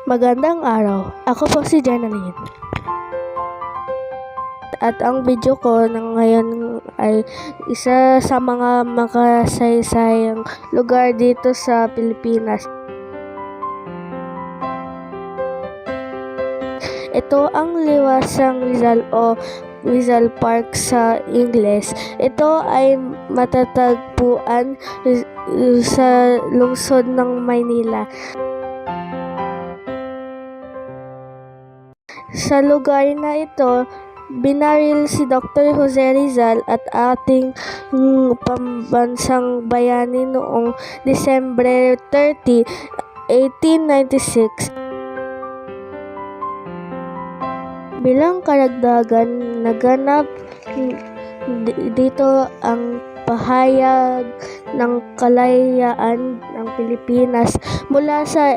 Magandang araw, ako po si Jenaline. At ang video ko ng ngayon ay isa sa mga makasaysayang lugar dito sa Pilipinas. Ito ang Liwasang Rizal o Rizal Park sa Ingles. Ito ay matatagpuan sa lungsod ng Maynila. Sa lugar na ito, binaril si Dr. Jose Rizal at ating pambansang bayani noong Disyembre 30, 1896. Bilang karagdagan, naganap dito ang pahayag ng kalayaan ng Pilipinas mula sa